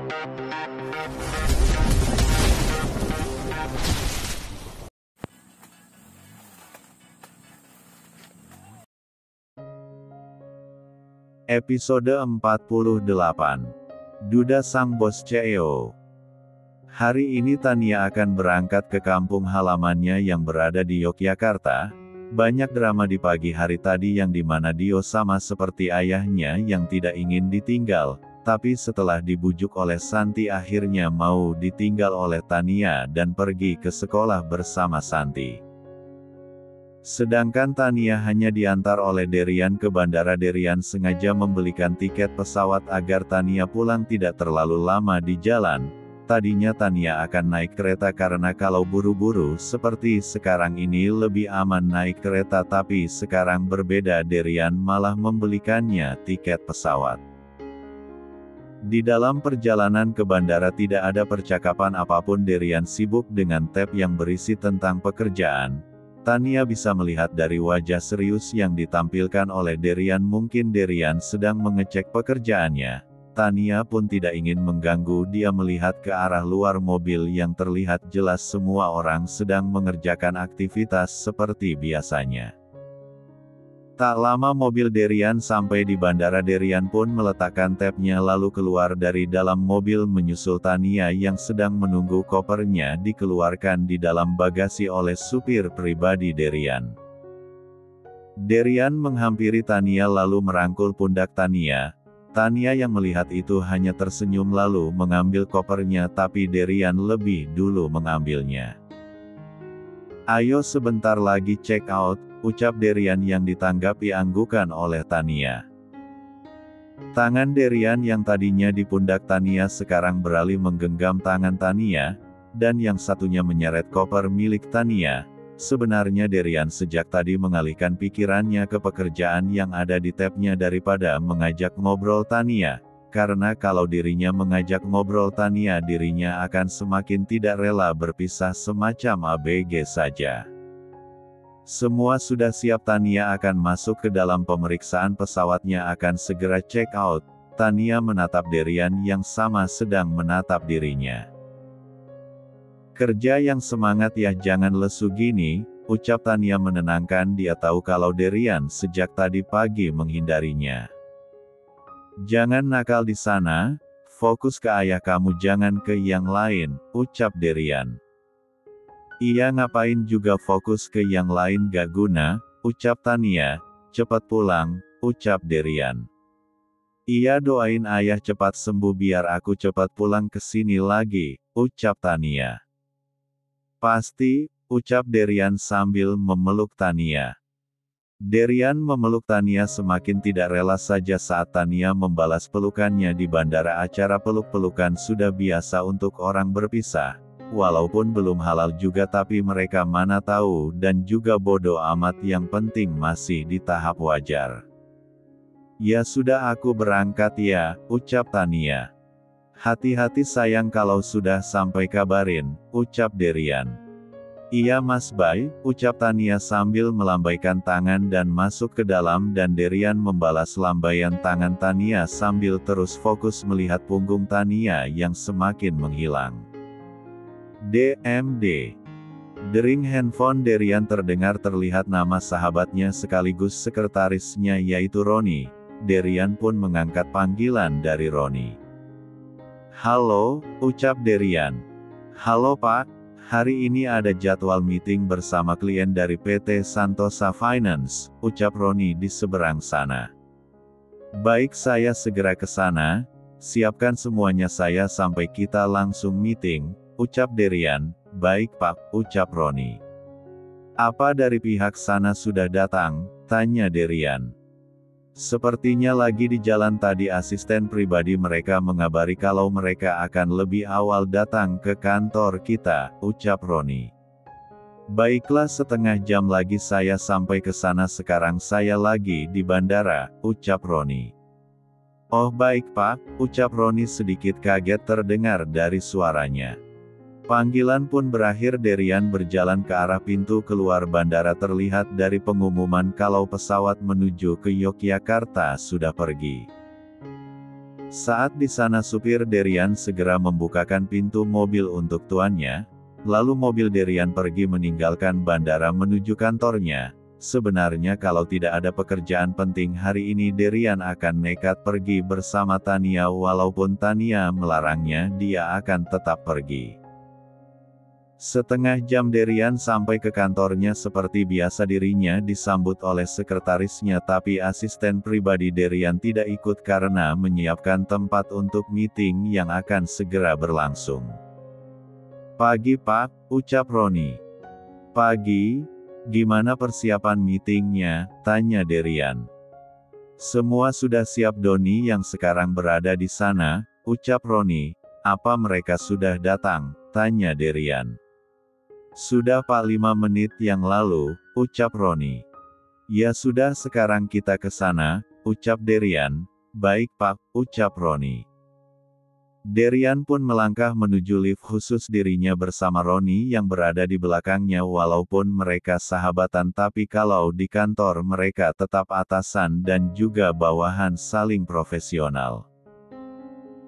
Episode 48. Duda Sang Bos CEO. Hari ini Tania akan berangkat ke kampung halamannya yang berada di Yogyakarta. Banyak drama di pagi hari tadi yang dimana Dio sama seperti ayahnya yang tidak ingin ditinggal, tapi setelah dibujuk oleh Santi akhirnya mau ditinggal oleh Tania dan pergi ke sekolah bersama Santi. Sedangkan Tania hanya diantar oleh Derian ke bandara. Derian sengaja membelikan tiket pesawat agar Tania pulang tidak terlalu lama di jalan. Tadinya Tania akan naik kereta karena kalau buru-buru seperti sekarang ini lebih aman naik kereta, tapi sekarang berbeda, Derian malah membelikannya tiket pesawat. Di dalam perjalanan ke bandara tidak ada percakapan apapun. Derian sibuk dengan tab yang berisi tentang pekerjaan. Tania bisa melihat dari wajah serius yang ditampilkan oleh Derian, mungkin Derian sedang mengecek pekerjaannya. Tania pun tidak ingin mengganggu, dia melihat ke arah luar mobil yang terlihat jelas semua orang sedang mengerjakan aktivitas seperti biasanya. Tak lama mobil Derian sampai di bandara. Derian pun meletakkan tabnya lalu keluar dari dalam mobil menyusul Tania yang sedang menunggu kopernya dikeluarkan di dalam bagasi oleh supir pribadi Derian. Derian menghampiri Tania lalu merangkul pundak Tania. Tania yang melihat itu hanya tersenyum lalu mengambil kopernya, tapi Derian lebih dulu mengambilnya. "Ayo sebentar lagi check out," ucap Derian yang ditanggapi anggukan oleh Tania. Tangan Derian yang tadinya di pundak Tania sekarang beralih menggenggam tangan Tania, dan yang satunya menyeret koper milik Tania. Sebenarnya Derian sejak tadi mengalihkan pikirannya ke pekerjaan yang ada di tabnya daripada mengajak ngobrol Tania, karena kalau dirinya mengajak ngobrol Tania dirinya akan semakin tidak rela berpisah semacam ABG saja. Semua sudah siap, Tania akan masuk ke dalam pemeriksaan pesawatnya akan segera check out. Tania menatap Derian yang sama sedang menatap dirinya. "Kerja yang semangat ya, jangan lesu gini," ucap Tania menenangkan dia, tahu kalau Derian sejak tadi pagi menghindarinya. "Jangan nakal di sana, fokus ke ayah kamu jangan ke yang lain," ucap Derian. "Iya ngapain juga fokus ke yang lain gak guna," ucap Tania. "Cepat pulang," ucap Derian. "Iya doain ayah cepat sembuh biar aku cepat pulang ke sini lagi," ucap Tania. "Pasti," ucap Derian sambil memeluk Tania. Derian memeluk Tania semakin tidak rela saja saat Tania membalas pelukannya di bandara. Acara peluk-pelukan sudah biasa untuk orang berpisah. Walaupun belum halal juga, tapi mereka mana tahu dan juga bodoh amat, yang penting masih di tahap wajar. "Ya sudah aku berangkat ya," ucap Tania. "Hati-hati sayang, kalau sudah sampai kabarin," ucap Derian. "Iya mas, bye," ucap Tania sambil melambaikan tangan dan masuk ke dalam, dan Derian membalas lambaian tangan Tania sambil terus fokus melihat punggung Tania yang semakin menghilang. DMD. Dering handphone Derian terdengar, terlihat nama sahabatnya sekaligus sekretarisnya yaitu Roni. Derian pun mengangkat panggilan dari Roni. "Halo," ucap Derian. "Halo Pak, hari ini ada jadwal meeting bersama klien dari PT Santosa Finance," ucap Roni di seberang sana. "Baik, saya segera ke sana, siapkan semuanya saya sampai kita langsung meeting," ucap Derian. "Baik Pak," ucap Roni. "Apa dari pihak sana sudah datang?" tanya Derian. "Sepertinya lagi di jalan, tadi asisten pribadi mereka mengabari kalau mereka akan lebih awal datang ke kantor kita," ucap Roni. "Baiklah, setengah jam lagi saya sampai ke sana, sekarang saya lagi di bandara," ucap Roni. "Oh baik Pak," ucap Roni sedikit kaget terdengar dari suaranya. Panggilan pun berakhir. Derian berjalan ke arah pintu keluar bandara. Terlihat dari pengumuman kalau pesawat menuju ke Yogyakarta sudah pergi. Saat di sana supir Derian segera membukakan pintu mobil untuk tuannya, lalu mobil Derian pergi meninggalkan bandara menuju kantornya. Sebenarnya kalau tidak ada pekerjaan penting hari ini Derian akan nekat pergi bersama Tania walaupun Tania melarangnya dia akan tetap pergi. Setengah jam Derian sampai ke kantornya seperti biasa dirinya disambut oleh sekretarisnya tapi asisten pribadi Derian tidak ikut karena menyiapkan tempat untuk meeting yang akan segera berlangsung. "Pagi Pak," ucap Roni. "Pagi, gimana persiapan meetingnya?" tanya Derian. "Semua sudah siap Doni yang sekarang berada di sana," ucap Roni. "Apa mereka sudah datang?" tanya Derian. "Sudah Pak 5 menit yang lalu," ucap Roni. "Ya sudah sekarang kita ke sana," ucap Derian. "Baik Pak," ucap Roni. Derian pun melangkah menuju lift khusus dirinya bersama Roni yang berada di belakangnya walaupun mereka sahabatan tapi kalau di kantor mereka tetap atasan dan juga bawahan saling profesional.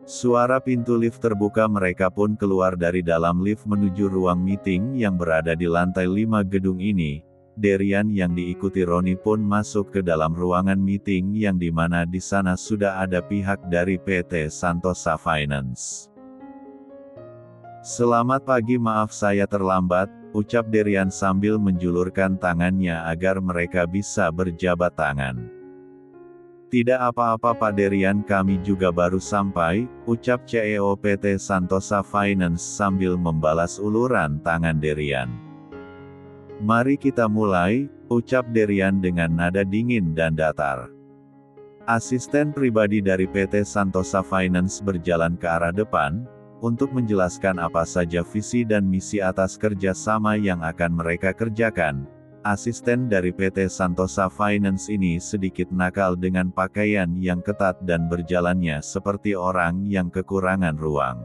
Suara pintu lift terbuka mereka pun keluar dari dalam lift menuju ruang meeting yang berada di lantai 5 gedung ini. Derian yang diikuti Roni pun masuk ke dalam ruangan meeting yang dimana di sana sudah ada pihak dari PT Santosa Finance. "Selamat pagi, maaf saya terlambat," ucap Derian sambil menjulurkan tangannya agar mereka bisa berjabat tangan. "Tidak apa-apa Pak Derian, kami juga baru sampai," ucap CEO PT Santosa Finance sambil membalas uluran tangan Derian. "Mari kita mulai," ucap Derian dengan nada dingin dan datar. Asisten pribadi dari PT Santosa Finance berjalan ke arah depan, untuk menjelaskan apa saja visi dan misi atas kerja sama yang akan mereka kerjakan. Asisten dari PT Santosa Finance ini sedikit nakal dengan pakaian yang ketat dan berjalannya seperti orang yang kekurangan ruang.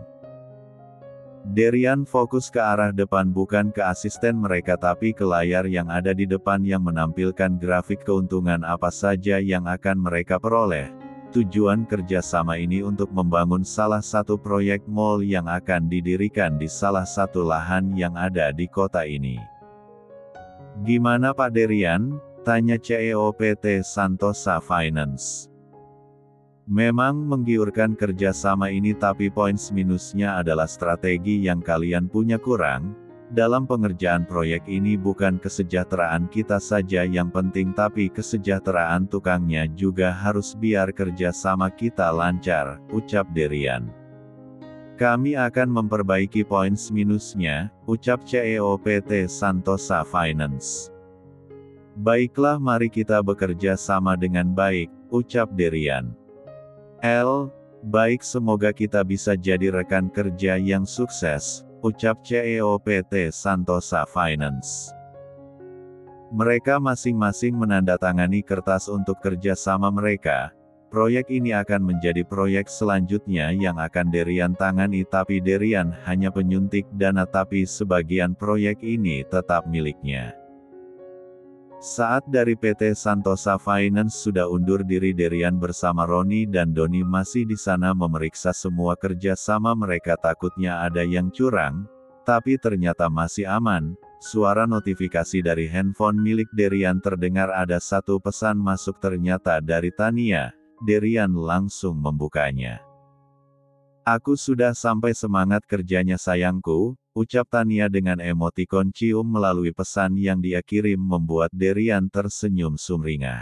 Derian fokus ke arah depan bukan ke asisten mereka tapi ke layar yang ada di depan yang menampilkan grafik keuntungan apa saja yang akan mereka peroleh. Tujuan kerjasama ini untuk membangun salah satu proyek mall yang akan didirikan di salah satu lahan yang ada di kota ini. "Gimana Pak Derian?" tanya CEO PT Santosa Finance. "Memang menggiurkan kerjasama ini tapi poin minusnya adalah strategi yang kalian punya kurang. Dalam pengerjaan proyek ini bukan kesejahteraan kita saja yang penting tapi kesejahteraan tukangnya juga harus biar kerjasama kita lancar," ucap Derian. "Kami akan memperbaiki poin minusnya," ucap CEO PT Santosa Finance. "Baiklah mari kita bekerja sama dengan baik," ucap Derian. Baik semoga kita bisa jadi rekan kerja yang sukses," ucap CEO PT Santosa Finance. Mereka masing-masing menandatangani kertas untuk kerja sama mereka. Proyek ini akan menjadi proyek selanjutnya yang akan Derian tangani tapi Derian hanya penyuntik dana tapi sebagian proyek ini tetap miliknya. Saat dari PT Santosa Finance sudah undur diri Derian bersama Roni dan Doni masih di sana memeriksa semua kerja sama mereka takutnya ada yang curang, tapi ternyata masih aman. Suara notifikasi dari handphone milik Derian terdengar ada satu pesan masuk ternyata dari Tania. Derian langsung membukanya. "Aku sudah sampai semangat kerjanya sayangku," ucap Tania dengan emotikon cium melalui pesan yang dia kirim membuat Derian tersenyum sumringah.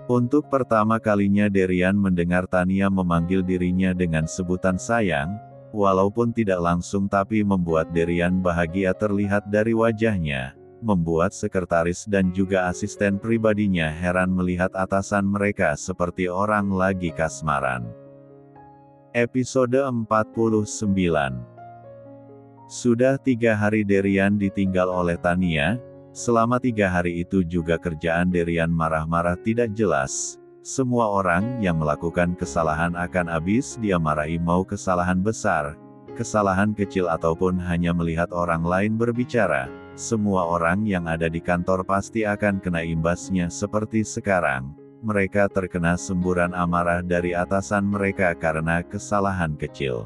Untuk pertama kalinya Derian mendengar Tania memanggil dirinya dengan sebutan sayang, walaupun tidak langsung tapi membuat Derian bahagia terlihat dari wajahnya, membuat sekretaris dan juga asisten pribadinya heran melihat atasan mereka seperti orang lagi kasmaran. Episode 49. Sudah 3 hari Derian ditinggal oleh Tania. Selama 3 hari itu juga kerjaan Derian marah-marah tidak jelas. Semua orang yang melakukan kesalahan akan habis dia marahi mau kesalahan besar, kesalahan kecil ataupun hanya melihat orang lain berbicara. Semua orang yang ada di kantor pasti akan kena imbasnya seperti sekarang. mereka terkena semburan amarah dari atasan mereka karena kesalahan kecil.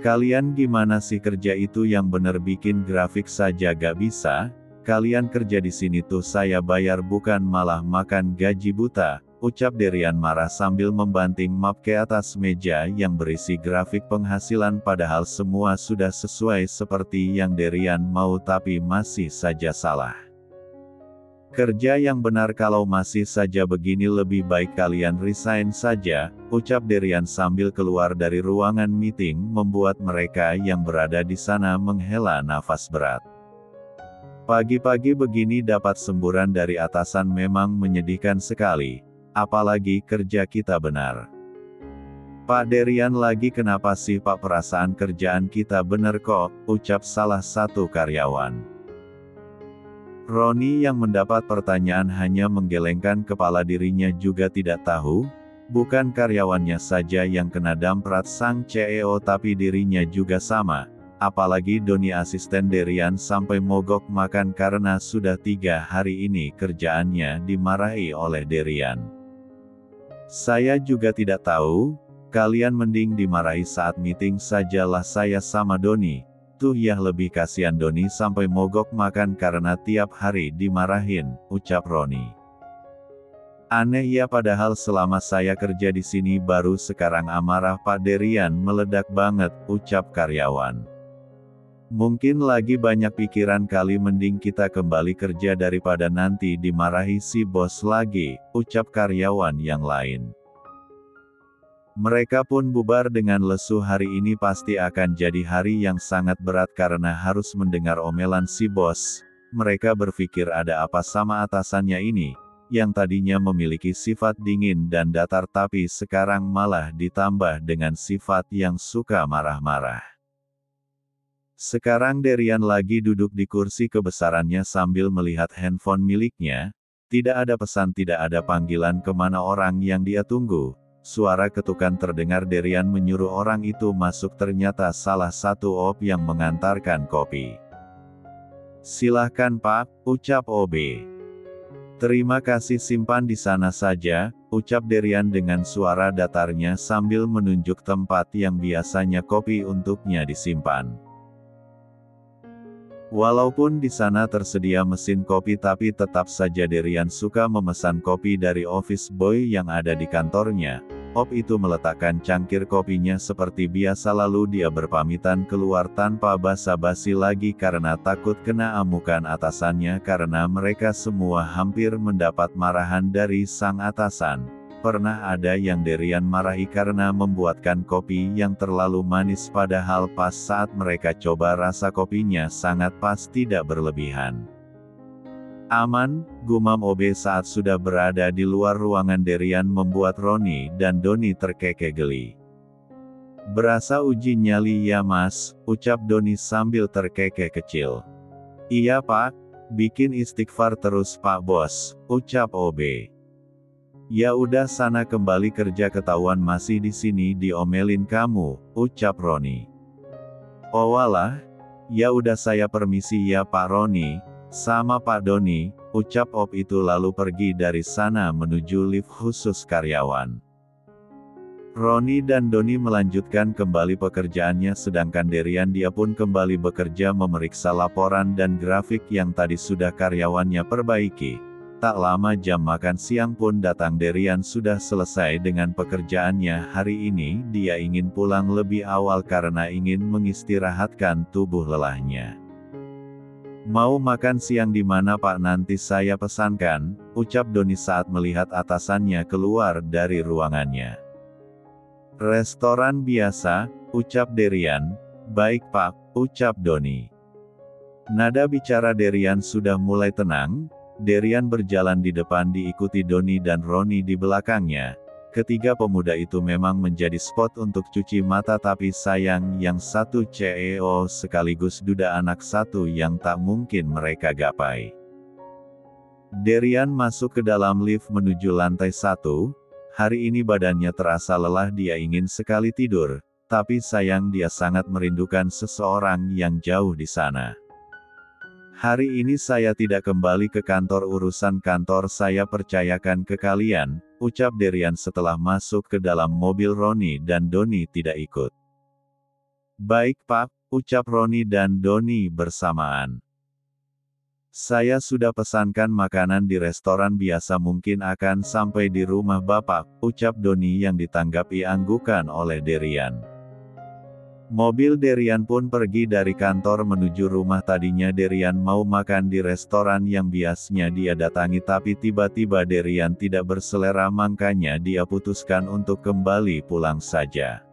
Kalian gimana sih kerja itu yang bener bikin grafik saja gak bisa? Kalian kerja di sini tuh saya bayar bukan malah makan gaji buta, ucap Derian marah sambil membanting map ke atas meja yang berisi grafik penghasilan padahal semua sudah sesuai seperti yang Derian mau tapi masih saja salah. Kerja yang benar kalau masih saja begini lebih baik kalian resign saja, ucap Derian sambil keluar dari ruangan meeting membuat mereka yang berada di sana menghela nafas berat. Pagi-pagi begini dapat semburan dari atasan memang menyedihkan sekali, apalagi kerja kita benar. Pak Derian lagi kenapa sih Pak perasaan kerjaan kita bener kok, ucap salah satu karyawan. Roni yang mendapat pertanyaan hanya menggelengkan kepala dirinya juga tidak tahu, bukan karyawannya saja yang kena damprat sang CEO tapi dirinya juga sama, apalagi Doni asisten Derian sampai mogok makan karena sudah 3 hari ini kerjaannya dimarahi oleh Derian. Saya juga tidak tahu, kalian mending dimarahi saat meeting sajalah saya sama Doni. Tuh ya lebih kasihan Doni sampai mogok makan karena tiap hari dimarahin, ucap Roni. Aneh ya padahal selama saya kerja di sini baru sekarang amarah Pak Derian meledak banget, ucap karyawan. Mungkin lagi banyak pikiran kali mending kita kembali kerja daripada nanti dimarahi si bos lagi, ucap karyawan yang lain. Mereka pun bubar dengan lesu hari ini pasti akan jadi hari yang sangat berat karena harus mendengar omelan si bos. Mereka berpikir ada apa sama atasannya ini, yang tadinya memiliki sifat dingin dan datar tapi sekarang malah ditambah dengan sifat yang suka marah-marah. Sekarang Derian lagi duduk di kursi kebesarannya sambil melihat handphone miliknya, tidak ada pesan tidak ada panggilan kemana orang yang dia tunggu. Suara ketukan terdengar Derian menyuruh orang itu masuk ternyata salah satu OB yang mengantarkan kopi. Silahkan Pak, ucap OB. Terima kasih simpan di sana saja, ucap Derian dengan suara datarnya sambil menunjuk tempat yang biasanya kopi untuknya disimpan. Walaupun di sana tersedia mesin kopi tapi tetap saja Derian suka memesan kopi dari office boy yang ada di kantornya. Ob itu meletakkan cangkir kopinya seperti biasa lalu dia berpamitan keluar tanpa basa-basi lagi karena takut kena amukan atasannya karena mereka semua hampir mendapat marahan dari sang atasan. Pernah ada yang Derian marahi karena membuatkan kopi yang terlalu manis padahal pas saat mereka coba rasa kopinya sangat pas tidak berlebihan. Aman, gumam OB saat sudah berada di luar ruangan Derian membuat Roni dan Doni terkekeh geli. Berasa uji nyali ya mas, ucap Doni sambil terkekeh kecil. Iya pak, bikin istighfar terus pak bos, ucap OB. Ya udah sana kembali kerja ketahuan masih di sini diomelin kamu, ucap Roni. Oh walah, ya udah saya permisi ya Pak Roni, sama Pak Doni, ucap Op itu lalu pergi dari sana menuju lift khusus karyawan. Roni dan Doni melanjutkan kembali pekerjaannya sedangkan Derian dia pun kembali bekerja memeriksa laporan dan grafik yang tadi sudah karyawannya perbaiki. Tak lama jam makan siang pun datang Derian sudah selesai dengan pekerjaannya hari ini dia ingin pulang lebih awal karena ingin mengistirahatkan tubuh lelahnya. Mau makan siang di mana Pak nanti saya pesankan, ucap Doni saat melihat atasannya keluar dari ruangannya. Restoran biasa, ucap Derian. Baik Pak, ucap Doni. Nada bicara Derian sudah mulai tenang. Derian berjalan di depan diikuti Doni dan Roni di belakangnya. Ketiga pemuda itu memang menjadi spot untuk cuci mata tapi sayang yang satu CEO sekaligus duda anak satu yang tak mungkin mereka gapai. Derian masuk ke dalam lift menuju lantai 1. Hari ini badannya terasa lelah dia ingin sekali tidur, tapi sayang dia sangat merindukan seseorang yang jauh di sana. Hari ini saya tidak kembali ke kantor, urusan kantor saya percayakan ke kalian, ucap Derian setelah masuk ke dalam mobil. Roni dan Doni tidak ikut. Baik Pak, ucap Roni dan Doni bersamaan. Saya sudah pesankan makanan di restoran biasa, mungkin akan sampai di rumah Bapak, ucap Doni yang ditanggapi anggukan oleh Derian. Mobil Derian pun pergi dari kantor menuju rumah. Tadinya Derian mau makan di restoran yang biasanya dia datangi, tapi tiba-tiba Derian tidak berselera, makanya dia putuskan untuk kembali pulang saja.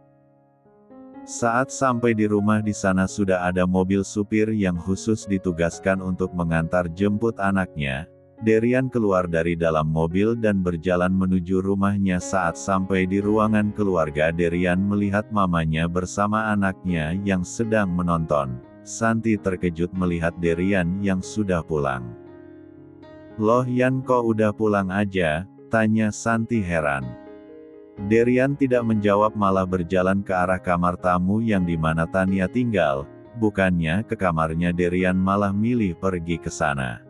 Saat sampai di rumah, di sana sudah ada mobil supir yang khusus ditugaskan untuk mengantar jemput anaknya. Derian keluar dari dalam mobil dan berjalan menuju rumahnya. Saat sampai di ruangan keluarga, Derian melihat mamanya bersama anaknya yang sedang menonton. Santi terkejut melihat Derian yang sudah pulang. "Loh Yan, kok udah pulang aja?" tanya Santi heran. Derian tidak menjawab, malah berjalan ke arah kamar tamu yang dimana Tania tinggal. Bukannya ke kamarnya, Derian malah milih pergi ke sana.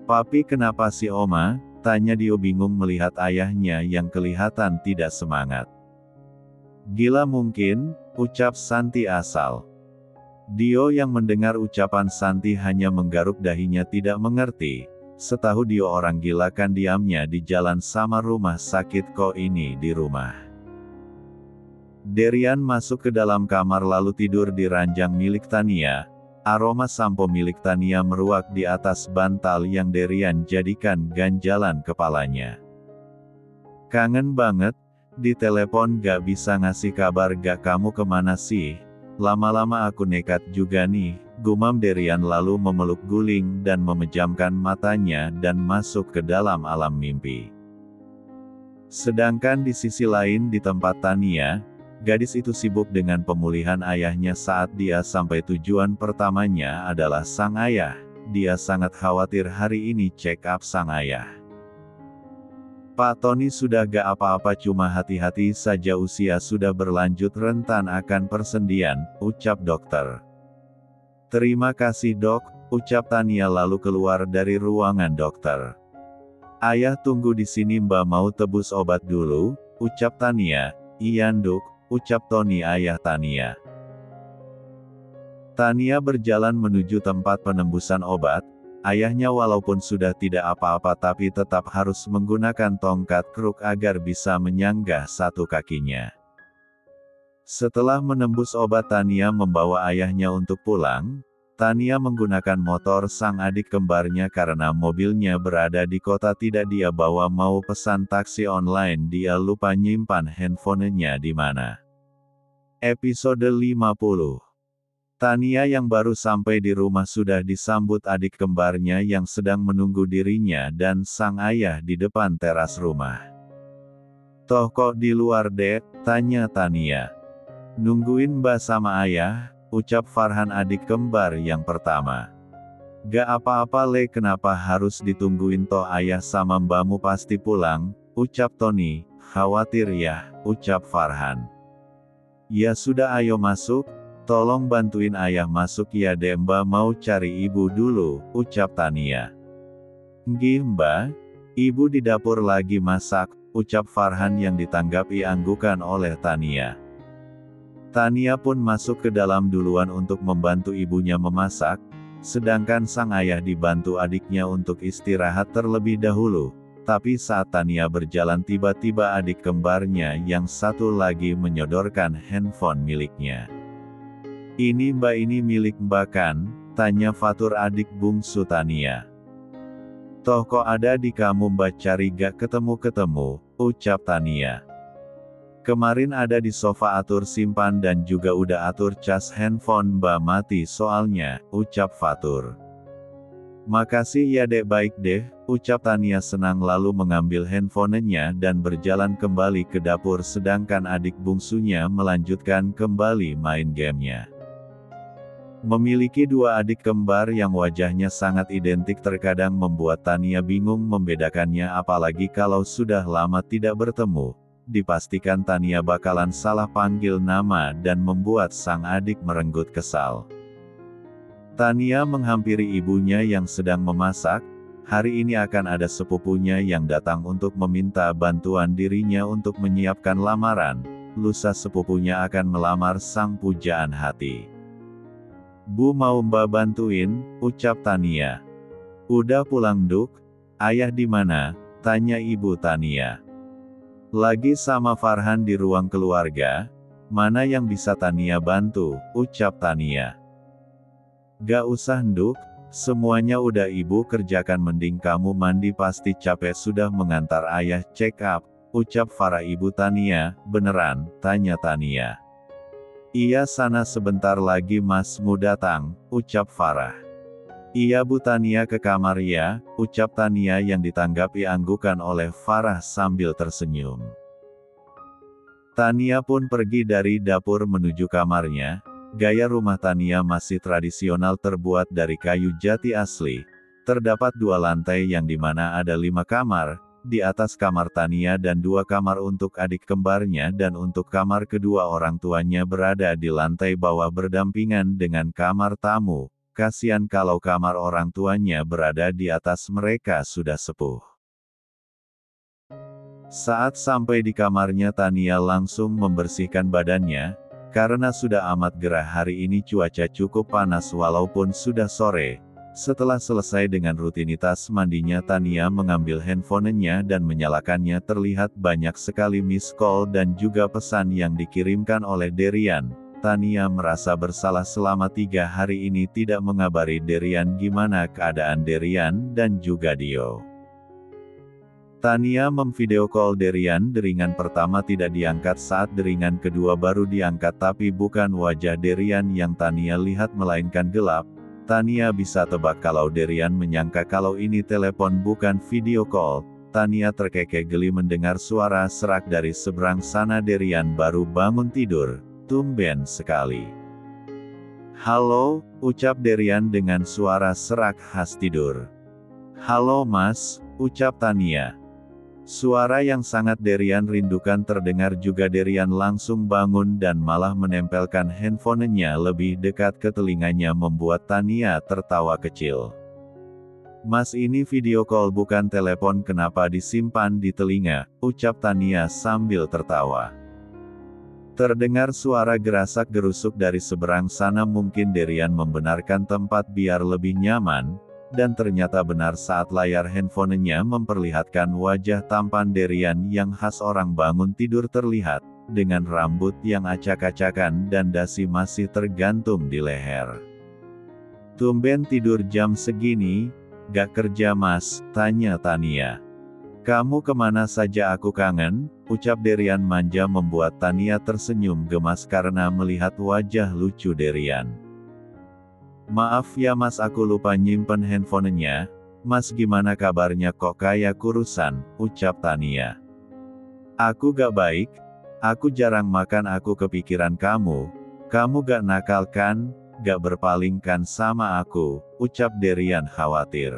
"Papi, kenapa sih Oma?" tanya Dio bingung melihat ayahnya yang kelihatan tidak semangat. "Gila mungkin," ucap Santi asal. Dio yang mendengar ucapan Santi hanya menggaruk dahinya tidak mengerti. Setahu Dio orang gila kan diamnya di jalan sama rumah sakit, kok ini di rumah. Derian masuk ke dalam kamar lalu tidur di ranjang milik Tania. Aroma sampo milik Tania meruak di atas bantal yang Derian jadikan ganjalan kepalanya. "Kangen banget, di telepon gak bisa ngasih kabar, gak kamu kemana sih? Lama-lama aku nekat juga nih," gumam Derian lalu memeluk guling dan memejamkan matanya dan masuk ke dalam alam mimpi. Sedangkan di sisi lain di tempat Tania, gadis itu sibuk dengan pemulihan ayahnya. Saat dia sampai, tujuan pertamanya adalah sang ayah. Dia sangat khawatir hari ini check up sang ayah. "Pak Tony sudah gak apa-apa, cuma hati-hati saja, usia sudah berlanjut, rentan akan persendian," ucap dokter. "Terima kasih dok," ucap Tania lalu keluar dari ruangan dokter. "Ayah tunggu di sini, Mbak mau tebus obat dulu," ucap Tania. "Iya Nduk," ucap Tony ayah Tania. Tania berjalan menuju tempat penembusan obat. Ayahnya walaupun sudah tidak apa-apa tapi tetap harus menggunakan tongkat kruk agar bisa menyanggah satu kakinya. Setelah menembus obat, Tania membawa ayahnya untuk pulang. Tania menggunakan motor sang adik kembarnya karena mobilnya berada di kota tidak dia bawa. Mau pesan taksi online, dia lupa nyimpan handphonenya di mana. Episode 50. Tania yang baru sampai di rumah sudah disambut adik kembarnya yang sedang menunggu dirinya dan sang ayah di depan teras rumah. "Toh kok di luar dek?" tanya Tania. "Nungguin Mbak sama ayah," ucap Farhan adik kembar yang pertama. "Gak apa-apa Le, kenapa harus ditungguin, toh ayah sama mbakmu pasti pulang," ucap Tony. "Khawatir ya," ucap Farhan. "Ya sudah ayo masuk, tolong bantuin ayah masuk ya dek, Mbak mau cari ibu dulu," ucap Tania. "Nggih Mbak, ibu di dapur lagi masak," ucap Farhan yang ditanggapi anggukan oleh Tania. Tania pun masuk ke dalam duluan untuk membantu ibunya memasak, sedangkan sang ayah dibantu adiknya untuk istirahat terlebih dahulu. Tapi saat Tania berjalan, tiba-tiba adik kembarnya yang satu lagi menyodorkan handphone miliknya. "Ini Mbak, ini milik Mbak kan?" tanya Fatur adik bungsu Tania. "Toh kok ada di kamu Mbak, cari gak ketemu-ketemu," ucap Tania. "Kemarin ada di sofa, atur simpan dan juga udah atur cas handphone Mbak mati soalnya," ucap Fatur. "Makasih ya dek, baik deh," ucap Tania senang lalu mengambil handphonenya dan berjalan kembali ke dapur sedangkan adik bungsunya melanjutkan kembali main gamenya. Memiliki dua adik kembar yang wajahnya sangat identik terkadang membuat Tania bingung membedakannya, apalagi kalau sudah lama tidak bertemu. Dipastikan Tania bakalan salah panggil nama dan membuat sang adik merenggut kesal. Tania menghampiri ibunya yang sedang memasak. Hari ini akan ada sepupunya yang datang untuk meminta bantuan dirinya untuk menyiapkan lamaran. Lusa sepupunya akan melamar sang pujaan hati. Bu mau Mbak bantuin, ucap Tania. Udah pulang Duk? Ayah di mana? Tanya ibu Tania. Lagi sama Farhan di ruang keluarga. Mana yang bisa Tania bantu, ucap Tania. Gak usah Nduk, semuanya udah ibu kerjakan, mending kamu mandi, pasti capek sudah mengantar ayah check up, ucap Farah. Ibu Tania. Beneran? Tanya Tania. Iya, sana sebentar lagi Masmu datang, ucap Farah. Iya Bu Tania, ke kamar ya, ucap Tania yang ditanggapi anggukan oleh Farah sambil tersenyum. Tania pun pergi dari dapur menuju kamarnya. Gaya rumah Tania masih tradisional, terbuat dari kayu jati asli. Terdapat 2 lantai yang dimana ada 5 kamar, di atas kamar Tania dan 2 kamar untuk adik kembarnya, dan untuk kamar kedua orang tuanya berada di lantai bawah berdampingan dengan kamar tamu. Kasian kalau kamar orang tuanya berada di atas, mereka sudah sepuh. Saat sampai di kamarnya, Tania langsung membersihkan badannya. Karena sudah amat gerah hari ini, cuaca cukup panas walaupun sudah sore. Setelah selesai dengan rutinitas mandinya, Tania mengambil handphonenya dan menyalakannya. Terlihat banyak sekali miss call dan juga pesan yang dikirimkan oleh Derian. Tania merasa bersalah selama 3 hari ini tidak mengabari Derian gimana keadaan Derian dan juga Dio. Tania memvideo call Derian. Deringan pertama tidak diangkat, saat deringan kedua baru diangkat, tapi bukan wajah Derian yang Tania lihat melainkan gelap. Tania bisa tebak kalau Derian menyangka kalau ini telepon bukan video call. Tania terkekeh geli mendengar suara serak dari seberang sana. Derian baru bangun tidur. Tumben sekali. Halo, ucap Derian dengan suara serak khas tidur. Halo Mas, ucap Tania. Suara yang sangat Derian rindukan terdengar juga. Derian langsung bangun dan malah menempelkan handphonenya lebih dekat ke telinganya, membuat Tania tertawa kecil. Mas, ini video call bukan telepon, kenapa disimpan di telinga, ucap Tania sambil tertawa. Terdengar suara gerasak-gerusuk dari seberang sana. Mungkin Derian membenarkan tempat biar lebih nyaman. Dan ternyata benar, saat layar handphonenya memperlihatkan wajah tampan Derian yang khas orang bangun tidur terlihat, dengan rambut yang acak-acakan dan dasi masih tergantung di leher. Tumben tidur jam segini, gak kerja Mas, tanya Tania. Kamu kemana saja, aku kangen, ucap Derian manja, membuat Tania tersenyum gemas karena melihat wajah lucu Derian. Maaf ya Mas, aku lupa nyimpen handphonenya. Mas, gimana kabarnya, kok kayak kurusan, ucap Tania. Aku gak baik. Aku jarang makan, aku kepikiran kamu. Kamu gak nakal kan? Gak berpaling kan sama aku, ucap Derian khawatir.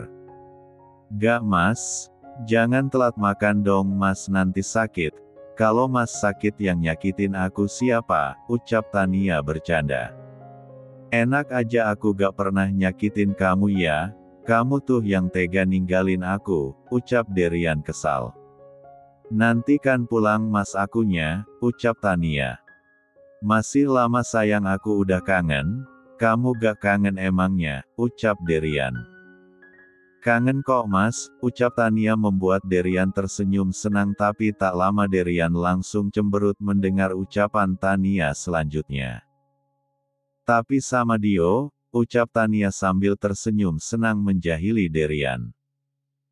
Gak Mas. Jangan telat makan dong Mas, nanti sakit. Kalau Mas sakit yang nyakitin aku siapa, ucap Tania bercanda. Enak aja, aku gak pernah nyakitin kamu ya. Kamu tuh yang tega ninggalin aku, ucap Derian kesal. Nanti kan pulang Mas akunya, ucap Tania. Masih lama sayang, aku udah kangen. Kamu gak kangen emangnya, ucap Derian. Kangen kok Mas, ucap Tania, membuat Derian tersenyum senang. Tapi tak lama Derian langsung cemberut mendengar ucapan Tania selanjutnya. Tapi sama Dio, ucap Tania sambil tersenyum senang menjahili Derian.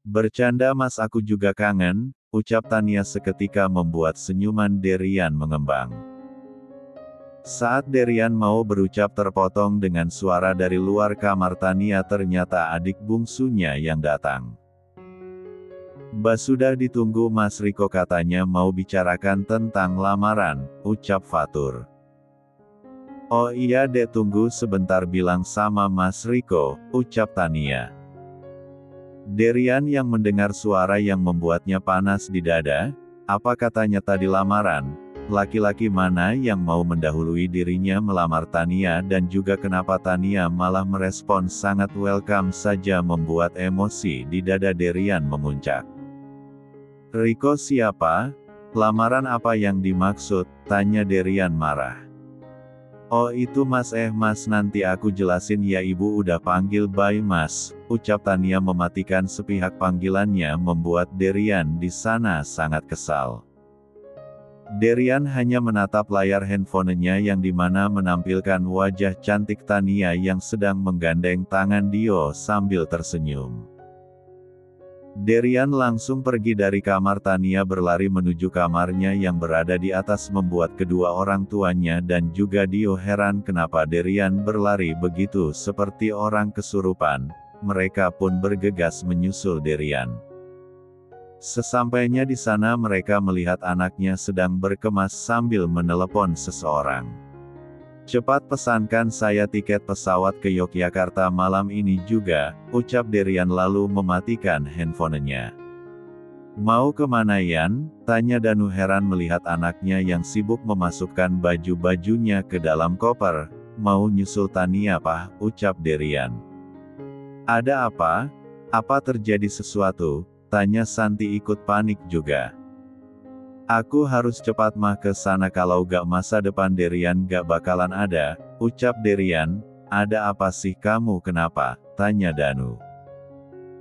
Bercanda Mas, aku juga kangen, ucap Tania seketika, membuat senyuman Derian mengembang. Saat Derian mau berucap terpotong dengan suara dari luar kamar Tania. Ternyata adik bungsunya yang datang. Mbak, sudah ditunggu Mas Riko, katanya mau bicarakan tentang lamaran, ucap Fatur. Oh iya dek, tunggu sebentar, bilang sama Mas Riko, ucap Tania. Derian yang mendengar suara yang membuatnya panas di dada. Apa katanya tadi, lamaran? laki-laki mana yang mau mendahului dirinya melamar Tania dan juga kenapa Tania malah merespon sangat welcome saja membuat emosi di dada Derian memuncak. Riko siapa? Lamaran apa yang dimaksud? Tanya Derian marah. Oh itu mas mas nanti aku jelasin ya ibu udah panggil by mas, ucap Tania mematikan sepihak panggilannya membuat Derian di sana sangat kesal. Derian hanya menatap layar handphonenya yang dimana menampilkan wajah cantik Tania yang sedang menggandeng tangan Dio sambil tersenyum. Derian langsung pergi dari kamar Tania berlari menuju kamarnya yang berada di atas membuat kedua orang tuanya dan juga Dio heran kenapa Derian berlari begitu seperti orang kesurupan, mereka pun bergegas menyusul Derian. Sesampainya di sana mereka melihat anaknya sedang berkemas sambil menelepon seseorang. Cepat pesankan saya tiket pesawat ke Yogyakarta malam ini juga, ucap Derian lalu mematikan handphonenya. Mau kemana Yan? Tanya Danu heran melihat anaknya yang sibuk memasukkan baju-bajunya ke dalam koper. Mau nyusul Tania Pak, ucap Derian. Ada apa? Apa terjadi sesuatu? Tanya Santi ikut panik juga. Aku harus cepat mah ke sana kalau gak masa depan Derian gak bakalan ada, ucap Derian. Ada apa sih kamu kenapa? Tanya Danu.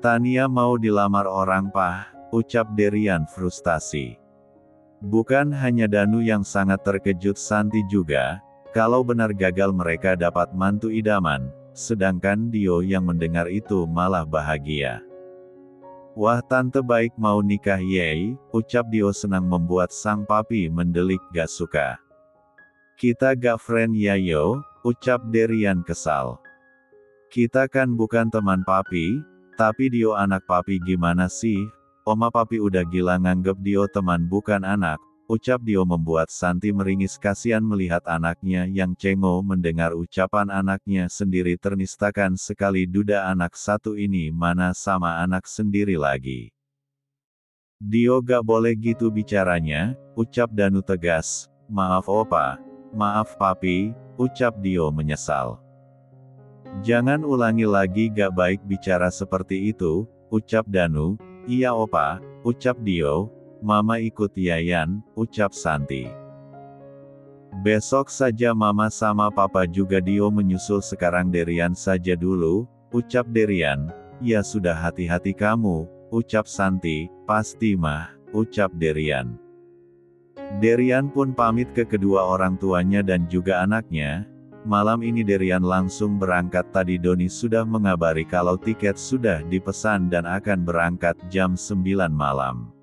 Tania mau dilamar orang Pah, ucap Derian frustasi. Bukan hanya Danu yang sangat terkejut, Santi juga, kalau benar gagal mereka dapat mantu idaman, sedangkan Dio yang mendengar itu malah bahagia. Wah tante baik mau nikah yey, ucap Dio senang membuat sang papi mendelik gak suka. Kita gak friend ya yo, ucap Derian kesal. Kita kan bukan teman papi, tapi Dio anak papi gimana sih? Oma papi udah gila nganggep Dio teman bukan anak, ucap Dio membuat Santi meringis kasihan melihat anaknya yang cengo mendengar ucapan anaknya sendiri ternistakan sekali duda anak satu ini mana sama anak sendiri lagi. Dio gak boleh gitu bicaranya, ucap Danu tegas. Maaf opa, maaf papi, ucap Dio menyesal. Jangan ulangi lagi gak baik bicara seperti itu, ucap Danu. Iya opa, ucap Dio. Mama ikut Yayan, ucap Santi. Besok saja mama sama papa juga Dio menyusul sekarang Derian saja dulu, ucap Derian. Ya sudah hati-hati kamu, ucap Santi. Pasti mah, ucap Derian. Derian pun pamit ke kedua orang tuanya dan juga anaknya. Malam ini Derian langsung berangkat tadi Doni sudah mengabari kalau tiket sudah dipesan dan akan berangkat jam 9 malam.